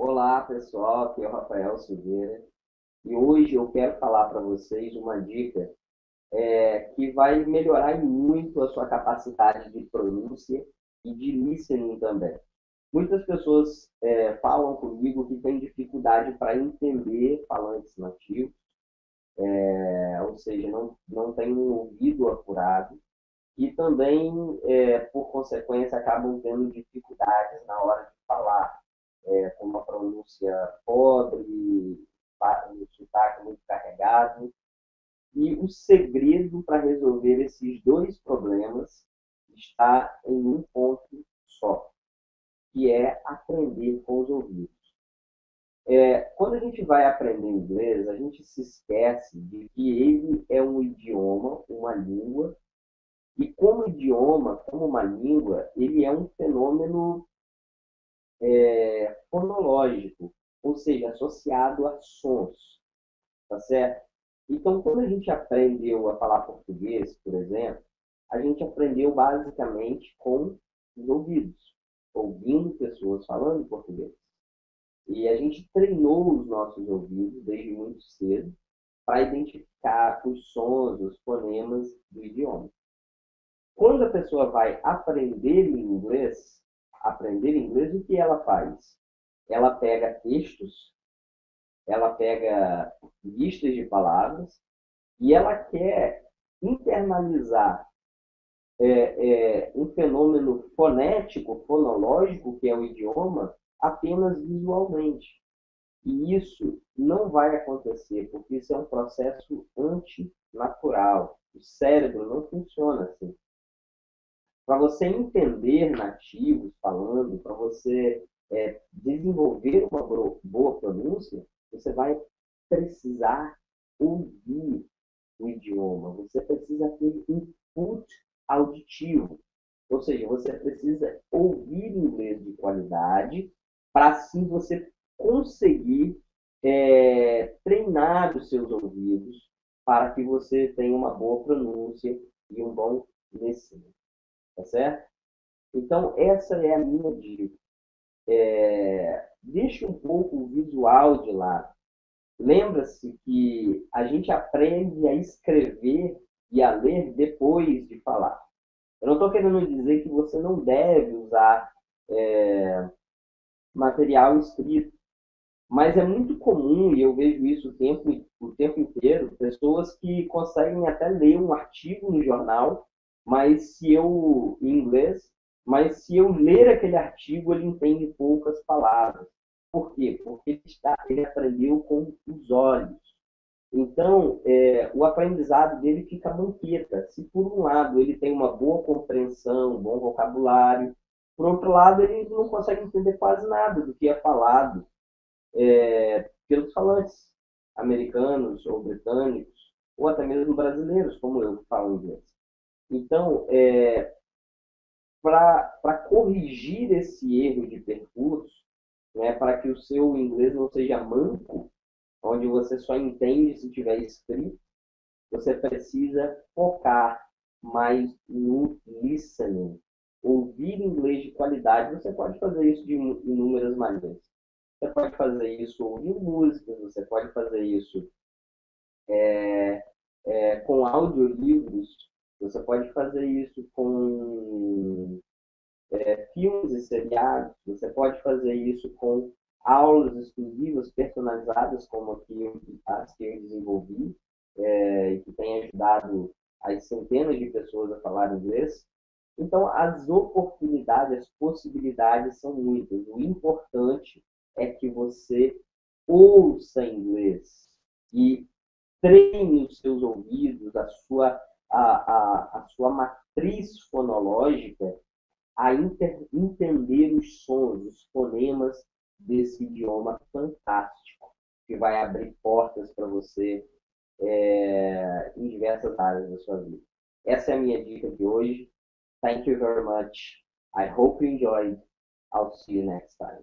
Olá, pessoal, aqui é o Rafael Silveira e hoje eu quero falar para vocês uma dica que vai melhorar muito a sua capacidade de pronúncia e de listening também. Muitas pessoas falam comigo que têm dificuldade para entender falantes nativos, ou seja, não têm um ouvido apurado e também, por consequência, acabam tendo dificuldades na hora de falar com uma pronúncia pobre, um sotaque muito carregado. E o segredo para resolver esses dois problemas está em um ponto só, que é aprender com os ouvidos. Quando a gente vai aprender inglês, a gente se esquece de que ele é um idioma, uma língua, e como idioma, como uma língua, ele é um fenômeno fonológico, ou seja, associado a sons, tá certo? Então, quando a gente aprendeu a falar português, por exemplo, a gente aprendeu basicamente com os ouvidos, ouvindo pessoas falando português. E a gente treinou os nossos ouvidos desde muito cedo para identificar os sons, os fonemas do idioma. Quando a pessoa vai aprender inglês, o que ela faz? Ela pega textos, ela pega listas de palavras e ela quer internalizar um fenômeno fonético, fonológico, que é o idioma, apenas visualmente. E isso não vai acontecer, porque isso é um processo antinatural. O cérebro não funciona assim. Para você entender nativos falando, para você desenvolver uma boa pronúncia, você vai precisar ouvir o idioma, você precisa ter input auditivo, ou seja, você precisa ouvir inglês de qualidade para assim você conseguir treinar os seus ouvidos para que você tenha uma boa pronúncia e um bom listening, tá certo? Então, essa é a minha dica. Deixe um pouco o visual de lado. Lembra-se que a gente aprende a escrever e a ler depois de falar. Eu não estou querendo dizer que você não deve usar material escrito, mas é muito comum, e eu vejo isso o tempo inteiro, pessoas que conseguem até ler um artigo no jornal, em inglês, mas se eu ler aquele artigo, ele entende poucas palavras. Por quê? Porque ele aprendeu com os olhos. Então, o aprendizado dele fica manqueta. Se por um lado ele tem uma boa compreensão, um bom vocabulário, por outro lado ele não consegue entender quase nada do que é falado pelos falantes americanos ou britânicos, ou até mesmo brasileiros, como eu, que falo inglês. Então, para corrigir esse erro de percurso, né, para que o seu inglês não seja manco, onde você só entende se tiver escrito, você precisa focar mais no listening. Ouvir inglês de qualidade, você pode fazer isso de inúmeras maneiras. Você pode fazer isso ouvindo músicas, você pode fazer isso com audiolivros, você pode fazer isso com filmes e seriados, você pode fazer isso com aulas exclusivas, personalizadas, como as que eu desenvolvi, e que tem ajudado as centenas de pessoas a falar inglês. Então, as oportunidades, as possibilidades são muitas. O importante é que você ouça inglês e treine os seus ouvidos, a sua matriz fonológica a entender os sons, os fonemas desse idioma fantástico, que vai abrir portas para você em diversas áreas da sua vida. Essa é a minha dica de hoje. Thank you very much. I hope you enjoyed. I'll see you next time.